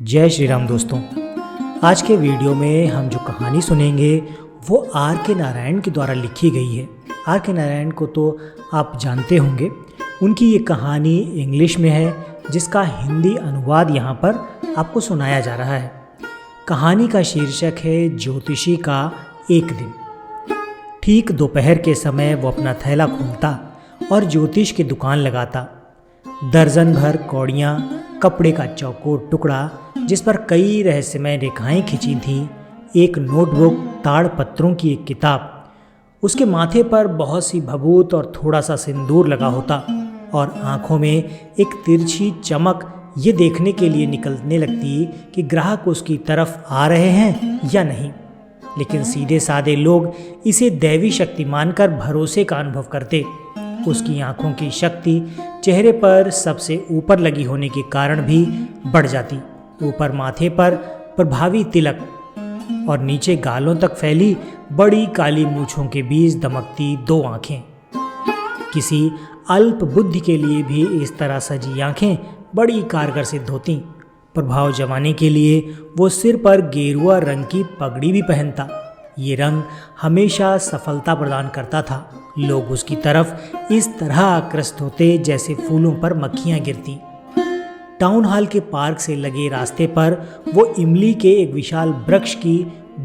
जय श्री राम दोस्तों। आज के वीडियो में हम जो कहानी सुनेंगे वो आर के नारायण के द्वारा लिखी गई है। आर के नारायण को तो आप जानते होंगे। उनकी ये कहानी इंग्लिश में है जिसका हिंदी अनुवाद यहाँ पर आपको सुनाया जा रहा है। कहानी का शीर्षक है ज्योतिषी का एक दिन। ठीक दोपहर के समय वो अपना थैला खोलता और ज्योतिष की दुकान लगाता। दर्जन भर कौड़ियाँ, कपड़े का चौकोर टुकड़ा जिस पर कई रहस्यमय रेखाएं खिंची थीं, एक नोटबुक, ताड़पत्रों की एक किताब। उसके माथे पर बहुत सी भभूत और थोड़ा सा सिंदूर लगा होता और आंखों में एक तिरछी चमक ये देखने के लिए निकलने लगती कि ग्राहक उसकी तरफ आ रहे हैं या नहीं। लेकिन सीधे साधे लोग इसे दैवी शक्ति मानकर भरोसे का अनुभव करते। उसकी आंखों की शक्ति चेहरे पर सबसे ऊपर लगी होने के कारण भी बढ़ जाती। ऊपर माथे पर प्रभावी तिलक और नीचे गालों तक फैली बड़ी काली मूंछों के बीच दमकती दो आंखें। किसी अल्प बुद्धि के लिए भी इस तरह सजी आंखें बड़ी कारगर सिद्ध होती। प्रभाव जमाने के लिए वो सिर पर गेरुआ रंग की पगड़ी भी पहनता। ये रंग हमेशा सफलता प्रदान करता था। लोग उसकी तरफ इस तरह आकृष्ट होते जैसे फूलों पर मक्खियां गिरती। टाउन हॉल के पार्क से लगे रास्ते पर वो इमली के एक विशाल वृक्ष की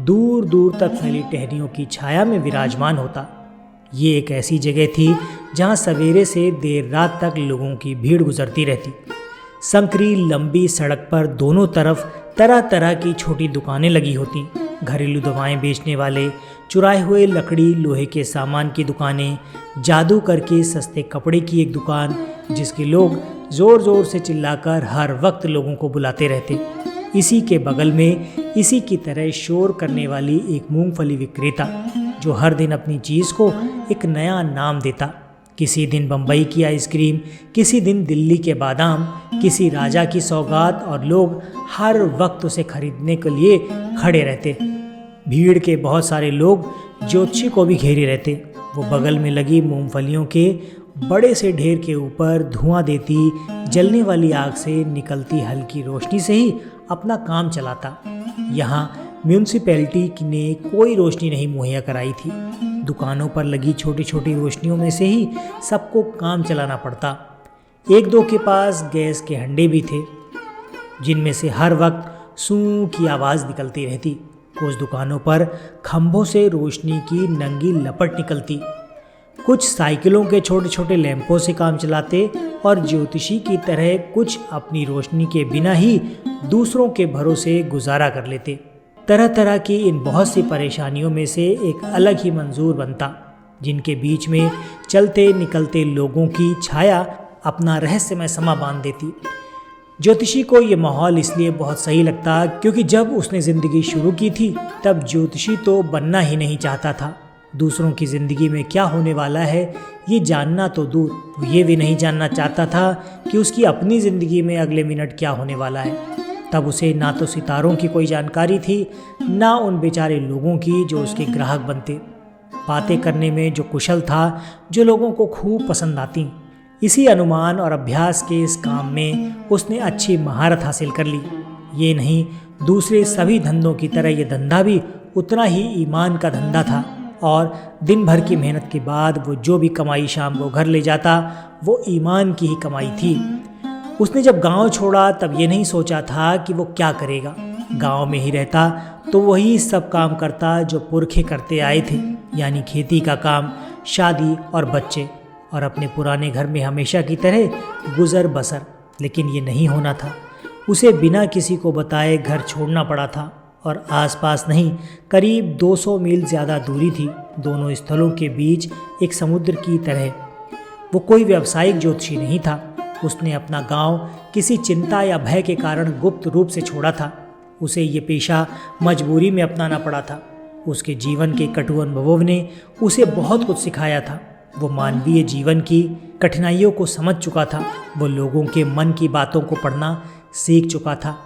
दूर दूर तक फैली टहनियों की छाया में विराजमान होता। ये एक ऐसी जगह थी जहाँ सवेरे से देर रात तक लोगों की भीड़ गुजरती रहती। संकरी लंबी सड़क पर दोनों तरफ तरह तरह की छोटी दुकानें लगी होती। घरेलू दवाएं बेचने वाले, चुराए हुए लकड़ी लोहे के सामान की दुकानें, जादू करके सस्ते कपड़े की एक दुकान जिसके लोग ज़ोर ज़ोर से चिल्लाकर हर वक्त लोगों को बुलाते रहते। इसी के बगल में इसी की तरह शोर करने वाली एक मूंगफली विक्रेता जो हर दिन अपनी चीज़ को एक नया नाम देता। किसी दिन बम्बई की आइसक्रीम, किसी दिन दिल्ली के बादाम, किसी राजा की सौगात, और लोग हर वक्त उसे खरीदने के लिए खड़े रहते। भीड़ के बहुत सारे लोग ज्योतिषी को भी घेरे रहते। वो बगल में लगी मूंगफलियों के बड़े से ढेर के ऊपर धुआं देती जलने वाली आग से निकलती हल्की रोशनी से ही अपना काम चलाता। यहाँ म्यूनसिपैलिटी ने कोई रोशनी नहीं मुहैया कराई थी। दुकानों पर लगी छोटी छोटी रोशनियों में से ही सबको काम चलाना पड़ता। एक दो के पास गैस के हंडे भी थे जिनमें से हर वक्त सूं की आवाज़ निकलती रहती। कुछ दुकानों पर खंभों से रोशनी की नंगी लपट निकलती। कुछ साइकिलों के छोटे छोटे लैंपों से काम चलाते और ज्योतिषी की तरह कुछ अपनी रोशनी के बिना ही दूसरों के भरोसे गुजारा कर लेते। तरह तरह की इन बहुत सी परेशानियों में से एक अलग ही मंजूर बनता जिनके बीच में चलते निकलते लोगों की छाया अपना रहस्यमय समा बांध देती। ज्योतिषी को ये माहौल इसलिए बहुत सही लगता क्योंकि जब उसने ज़िंदगी शुरू की थी तब ज्योतिषी तो बनना ही नहीं चाहता था। दूसरों की ज़िंदगी में क्या होने वाला है ये जानना तो दूर, वो ये भी नहीं जानना चाहता था कि उसकी अपनी ज़िंदगी में अगले मिनट क्या होने वाला है। तब उसे ना तो सितारों की कोई जानकारी थी, ना उन बेचारे लोगों की जो उसके ग्राहक बनते। बातें करने में जो कुशल था, जो लोगों को खूब पसंद आती। इसी अनुमान और अभ्यास के इस काम में उसने अच्छी महारत हासिल कर ली। ये नहीं, दूसरे सभी धंधों की तरह ये धंधा भी उतना ही ईमान का धंधा था और दिन भर की मेहनत के बाद वो जो भी कमाई शाम को घर ले जाता वो ईमान की ही कमाई थी। उसने जब गांव छोड़ा तब ये नहीं सोचा था कि वो क्या करेगा। गांव में ही रहता तो वही सब काम करता जो पुरखे करते आए थे, यानी खेती का काम, शादी और बच्चे, और अपने पुराने घर में हमेशा की तरह गुजर बसर। लेकिन ये नहीं होना था। उसे बिना किसी को बताए घर छोड़ना पड़ा था और आसपास नहीं, करीब 200 मील ज़्यादा दूरी थी दोनों स्थलों के बीच एक समुद्र की तरह। वो कोई व्यावसायिक ज्योतिषी नहीं था। उसने अपना गांव किसी चिंता या भय के कारण गुप्त रूप से छोड़ा था। उसे ये पेशा मजबूरी में अपनाना पड़ा था। उसके जीवन के कटु अनुभवों ने उसे बहुत कुछ सिखाया था। वो मानवीय जीवन की कठिनाइयों को समझ चुका था। वो लोगों के मन की बातों को पढ़ना सीख चुका था।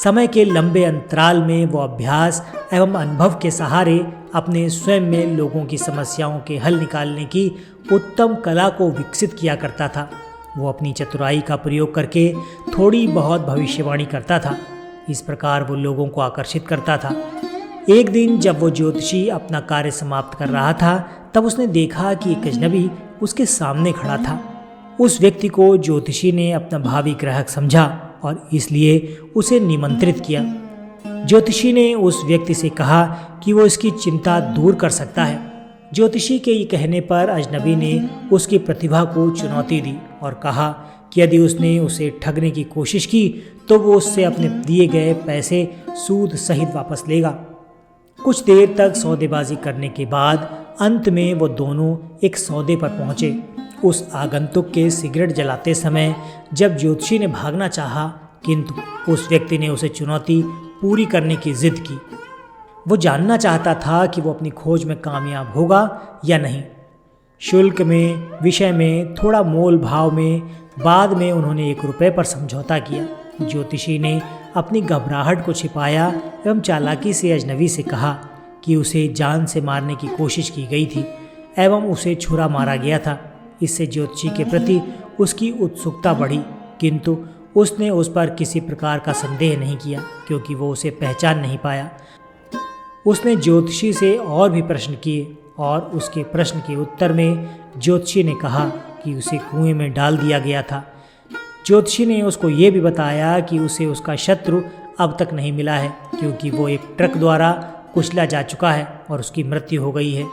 समय के लंबे अंतराल में वो अभ्यास एवं अनुभव के सहारे अपने स्वयं में लोगों की समस्याओं के हल निकालने की उत्तम कला को विकसित किया करता था। वो अपनी चतुराई का प्रयोग करके थोड़ी बहुत भविष्यवाणी करता था। इस प्रकार वो लोगों को आकर्षित करता था। एक दिन जब वो ज्योतिषी अपना कार्य समाप्त कर रहा था, तब उसने देखा कि एक अजनबी उसके सामने खड़ा था। उस व्यक्ति को ज्योतिषी ने अपना भावी ग्राहक समझा और इसलिए उसे निमंत्रित किया। ज्योतिषी ने उस व्यक्ति से कहा कि वो इसकी चिंता दूर कर सकता है। ज्योतिषी के ये कहने पर अजनबी ने उसकी प्रतिभा को चुनौती दी और कहा कि यदि उसने उसे ठगने की कोशिश की तो वो उससे अपने दिए गए पैसे सूद सहित वापस लेगा। कुछ देर तक सौदेबाजी करने के बाद अंत में वो दोनों एक सौदे पर पहुंचे। उस आगंतुक के सिगरेट जलाते समय जब ज्योतिषी ने भागना चाहा, किंतु उस व्यक्ति ने उसे चुनौती पूरी करने की जिद की। वो जानना चाहता था कि वो अपनी खोज में कामयाब होगा या नहीं। शुल्क में, विषय में, थोड़ा मोल भाव में बाद में उन्होंने 1 रुपये पर समझौता किया। ज्योतिषी ने अपनी घबराहट को छिपाया एवं चालाकी से अजनबी से कहा कि उसे जान से मारने की कोशिश की गई थी एवं उसे छुरा मारा गया था। इससे ज्योतिषी के प्रति उसकी उत्सुकता बढ़ी, किंतु उसने उस पर किसी प्रकार का संदेह नहीं किया क्योंकि वो उसे पहचान नहीं पाया। उसने ज्योतिषी से और भी प्रश्न किए और उसके प्रश्न के उत्तर में ज्योतिषी ने कहा कि उसे कुएं में डाल दिया गया था। ज्योतिषी ने उसको ये भी बताया कि उसे उसका शत्रु अब तक नहीं मिला है क्योंकि वो एक ट्रक द्वारा कुचला जा चुका है और उसकी मृत्यु हो गई है।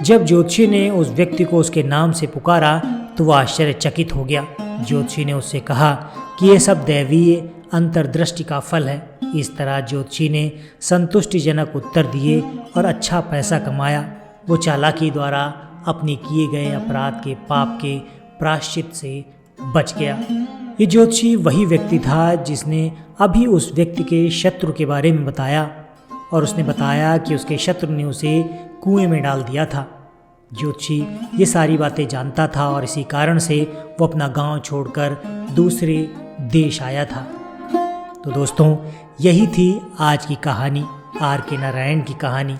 जब ज्योतिषी ने उस व्यक्ति को उसके नाम से पुकारा तो वह आश्चर्यचकित हो गया। ज्योतिषी ने उससे कहा कि ये सब दैवीय अंतर्दृष्टि का फल है। इस तरह ज्योतिषी ने संतुष्टिजनक उत्तर दिए और अच्छा पैसा कमाया। वो चालाकी द्वारा अपने किए गए अपराध के पाप के प्रायश्चित से बच गया। ये ज्योतिषी वही व्यक्ति था जिसने अभी उस व्यक्ति के शत्रु के बारे में बताया और उसने बताया कि उसके शत्रु ने उसे कुएं में डाल दिया था। ज्योतिषी ये सारी बातें जानता था और इसी कारण से वो अपना गांव छोड़कर दूसरे देश आया था। तो दोस्तों, यही थी आज की कहानी, आर.के. नारायण की कहानी।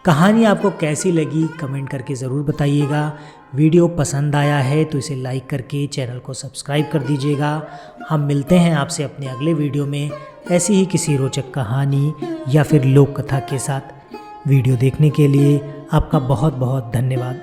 कहानी आपको कैसी लगी कमेंट करके ज़रूर बताइएगा। वीडियो पसंद आया है तो इसे लाइक करके चैनल को सब्सक्राइब कर दीजिएगा। हम मिलते हैं आपसे अपने अगले वीडियो में ऐसी ही किसी रोचक कहानी या फिर लोक कथा के साथ। वीडियो देखने के लिए आपका बहुत बहुत धन्यवाद।